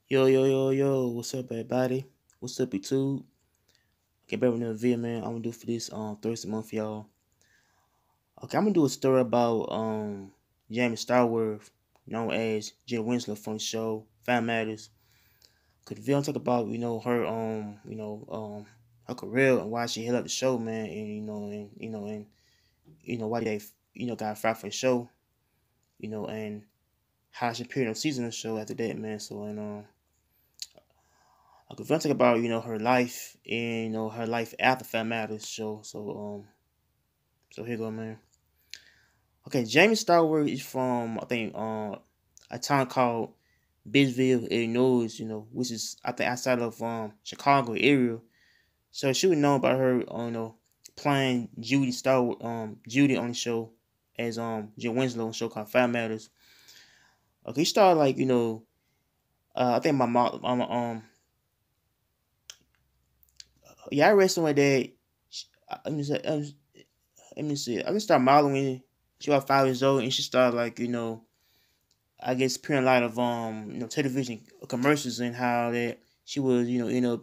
Yo, yo, yo, yo, what's up, everybody? What's up, YouTube? Okay, back with another video, man. I'm gonna do for this Thursday month, y'all. Okay, I'm gonna do a story about Jamiee Foxworth, known as Judy Winslow from the show Family Matters. Cause the video talk about her her career and why she held up the show, man, and why they got fired from the show, and how she appeared on season of the show after that, man. So I could talk about her life and her life after Family Matters show. So here you go, man. Okay, Jamiee Foxworth is from I think a town called Bisbee, Illinois. Which is I think outside of Chicago area. So she was known by her playing Judy on the show as Jim Winslow on the show called Family Matters. Okay, she started like I think my mom yeah, I read somewhere that let me say, let me see. I can start modeling. She was 5 years old, and she started like I guess appearing a lot of television commercials and how that she was be on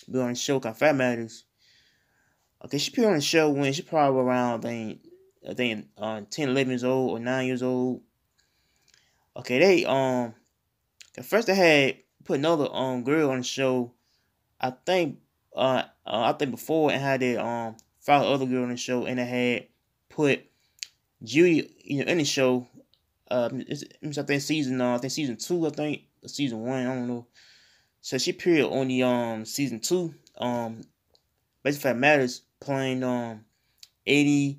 the show called Fat Matters. Okay, she appeared on the show when she probably around I think 10, 11 years old or 9 years old. Okay, they at first they had put another girl on the show. I think I think before and had they found other girl on the show and they had put Judy in the show. I think season 2. I think season 1. I don't know. So she appeared on the season 2. Basically, Fact Matters playing 80.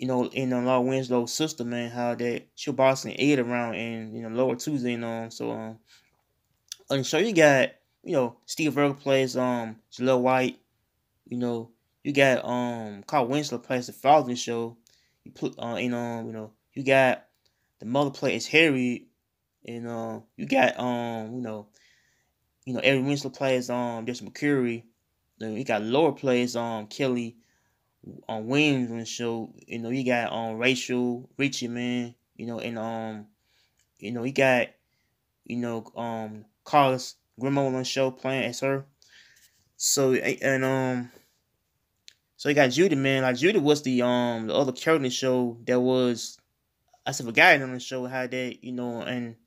In Law Winslow's sister, man, how that she was bossing 8 around and lower Tuesday and so on the show you got Steve Urkel plays Jaleel White. You know you got Carl Winslow plays the father in the show. You put you got the mother plays Harry, and you got Eddie Winslow plays Jesse McCurry. Then you got Laura plays Kelly on Williams on the show. You got Rachel Richie, man. And you got Carlos Grimo on the show playing as her. So and so you got Judy, man. Like Judy was the other character in the show that was I said forgotten on the show how that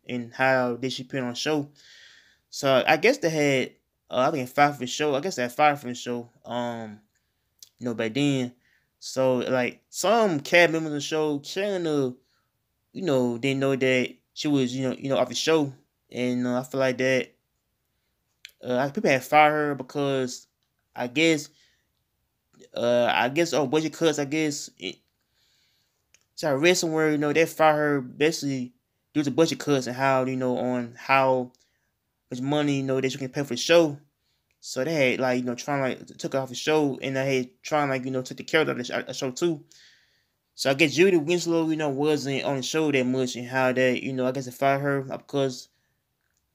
and how did she put on the show. So I guess they had I think five for the show. I guess they had five for the show. Back then. So like some cast members of the show kind of didn't know that she was off the show, and I feel like that people had fired her because I guess budget cuts. So I read somewhere they fired her basically due to budget cuts and how on how much money that you can pay for the show. So they had like trying like took her off the show, and they had trying like took the character of the show too. So I guess Judy Winslow wasn't on the show that much, and how that I guess they fired her because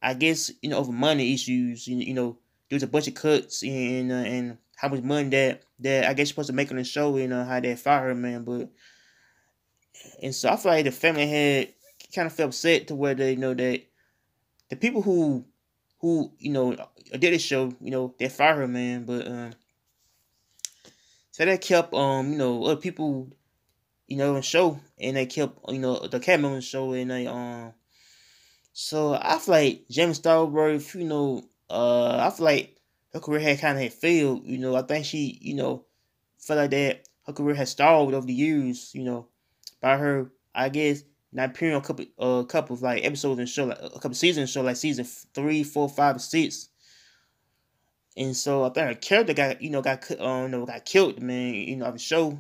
I guess over money issues, due to budget cuts and how much money that I guess you're supposed to make on the show, how they fire her, man. But and so I feel like the family had kind of felt upset to where they that the people who did the show, they fire her, man. But so they kept other people on the show, and they kept the cast members on the show, and they so I feel like Jamiee Foxworth, I feel like her career had kind of had failed. I think she felt like that her career had stalled over the years. By her, I guess not appearing on a couple of like episodes in the show, like a couple seasons in the show, like season 3, 4, 5, and 6. And so I think her character got killed, man. Of the show.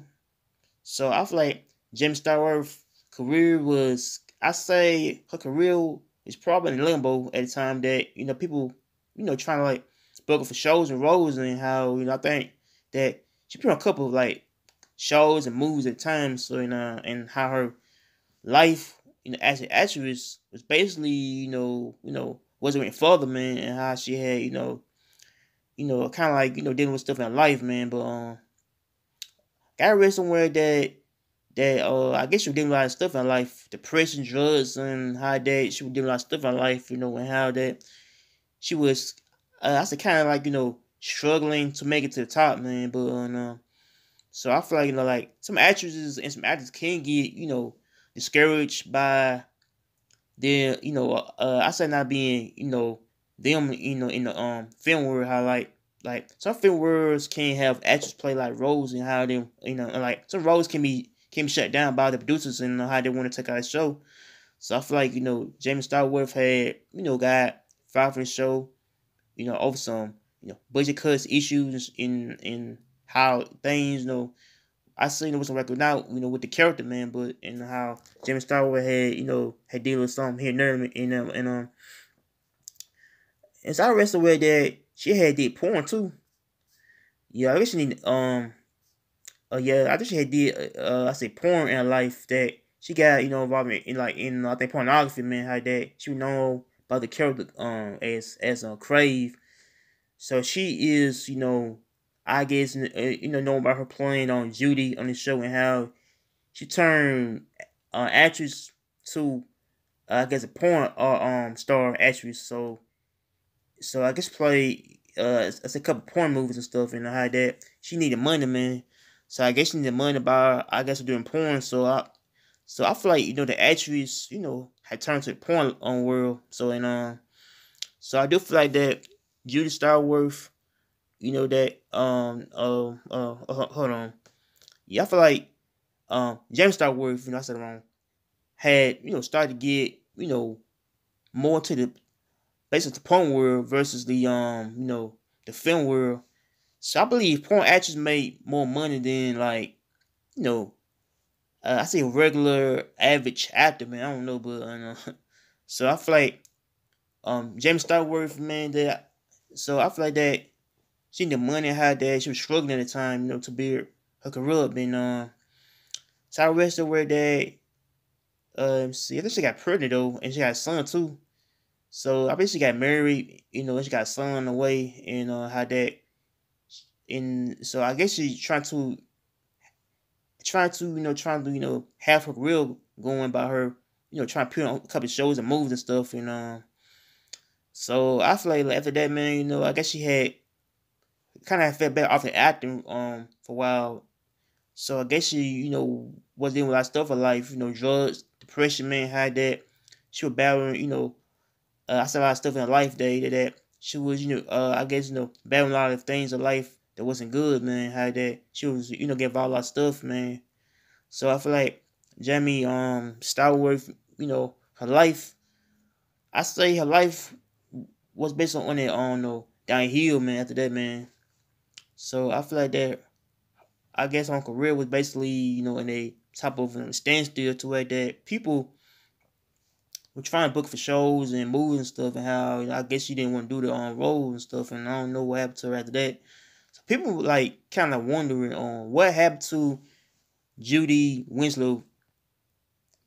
So I feel like Jamiee Foxworth career was, I say her career is probably in limbo at the time that people trying to like book her for shows and roles, and how I think that she put on a couple of like shows and movies at times. So and how her life as an actress was basically wasn't went further, man, and how she had kind of like dealing with stuff in her life, man. But I read somewhere that I guess she was dealing with a lot of stuff in her life, depression, drugs, and how that she was dealing with a lot of stuff in her life, and how that she was I said kind of like struggling to make it to the top, man. But so I feel like like some actresses and some actors can get discouraged by their I said not being them in the film world, how like some film worlds can have actors play like roles and how them and like some roles can be shut down by the producers and how they want to take out a show. So I feel like Jamiee Foxworth had got fired from the show over some budget cuts issues in how things I seen it was some record now with the character, man, but and how Jamiee Foxworth had had deal with something here and there and so I rest aware that she had did porn too. Yeah, I guess she need yeah, I think she had did I say porn in her life that she got involved in like in I think pornography, man. How that she was known by the character as Crave. So she is I guess known by her playing on Judy on the show and how she turned actress to I guess a porn star actress. So I guess play it's a couple porn movies and stuff and how that she needed money, man. So I guess she needed money by I guess doing porn. So I feel like the actress had turned to the porn world. So I do feel like that Judy Starworth that hold on, yeah, I feel like Jamiee Starworth, I said it wrong, had started to get more to the basically the porn world versus the the film world. So I believe porn actors make more money than like you know I say regular average actor, man. I don't know, but so I feel like Jamiee Starworth, man, that so I feel like that she need the money had that she was struggling at the time, to build her career up and so I rest where that see I think she got pregnant though and she got a son too. So I bet she got married, and she got a son on the way and how that and so I guess she's trying to have her career going by her, trying to put on a couple of shows and movies and stuff and so I feel like after that, man, I guess she had kind of felt better off the acting for a while. So I guess she, was dealing with a lot of stuff in life, drugs, depression, man, had that. She was battling, I said a lot of stuff in her life that she was, I guess, battling a lot of things in life that wasn't good, man. Had that she was, getting involved in a lot of stuff, man. So I feel like Jamiee Foxworth, her life, I say her life was based on it on downhill, man, after that, man. So I feel like that I guess her career was basically, in a type of standstill to where that people were trying to book for shows and movies and stuff, and how I guess she didn't want to do the roles and stuff, and I don't know what happened to her after that. So people were like kind of wondering on what happened to Judy Winslow,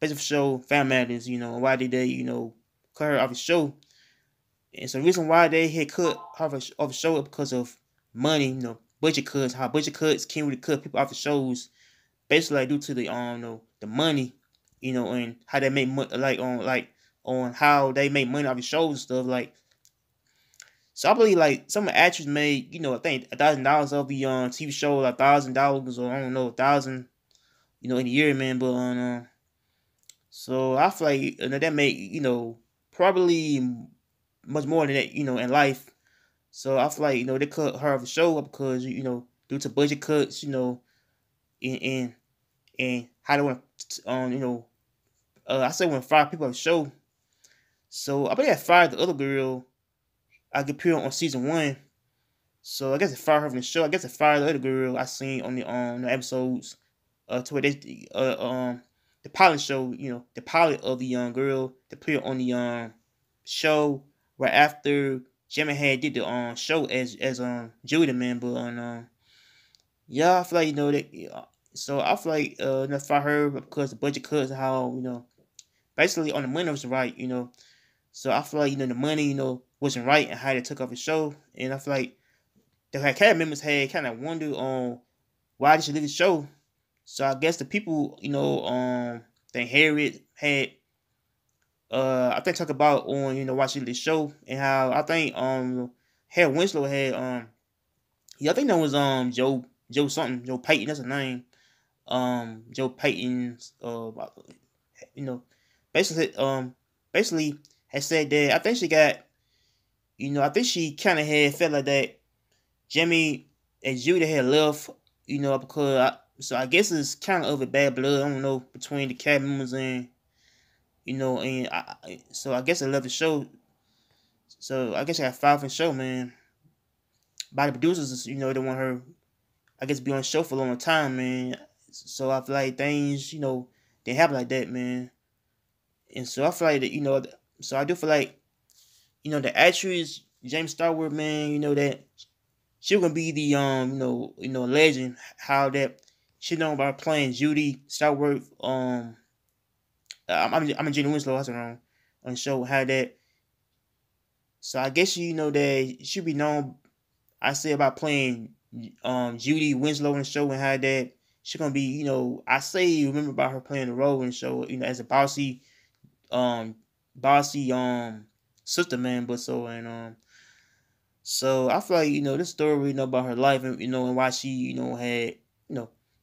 basically for show Family Matters, why did they, cut her off the show? And so the reason why they had cut her off the show is because of money, budget cuts, how budget cuts can't really cut people off the shows, basically like due to the money, and how they make money, on how they make money off the shows and stuff, like. So I believe like some of the actors made, I think $1,000 off the TV show, like $1,000 or I don't know, 1,000, in a year, man. But so I feel like that make probably much more than that, in life. So I feel like they cut her off the show because due to budget cuts, and how they want I say when fire people off the show. So I believe I fired the other girl. I get appear on season 1. So I guess I fired her from the show. I guess I fired the other girl I seen on the episodes. To where they the pilot show, the pilot of the young girl that appeared on the show right after Jamiee had did the show as Judy, man. But yeah, I feel like that. So I feel like if I heard because the budget cuts, how basically on the money was right, So I feel like the money wasn't right and how they took off the show, and I feel like the Academy members had kind of wondered on why they should leave the show. So I guess the people that Harriet had I think talk about on watching the show and how I think had Winslow had yeah, I think that was Joe something, Joe Payton, that's her name. Joe Payton's you know basically basically had said that I think she got I think she kinda had felt like that Jamiee and Judy had left, because so I guess it's kind of a bad blood. I don't know between the cast members and so I guess I love the show. So I guess I got five for the show, man. By the producers, they want her, I guess, be on the show for a long time, man. So I feel like things, they happen like that, man. And so I feel like that, so I do feel like, the actress James Starwood, man, that she gonna be the legend. How that she known about playing Judy Starwood. I'm a Jenny Winslow. That's wrong on the show. How that. So I guess that she be known. I say about playing Judy Winslow in the show and how that she gonna be. I say you remember about her playing the role in the show. As a um bossy sister, man. But so and So I feel like this story about her life and and why she had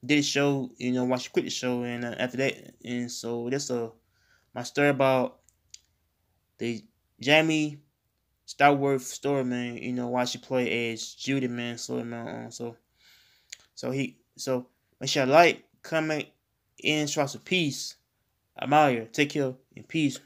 did the show why she quit the show and after that and so that's my story about the Jamiee Foxworth story, man. Why she played as Judy, man. So man, so make sure you like, comment, and show some peace. I'm out here. Take care and peace.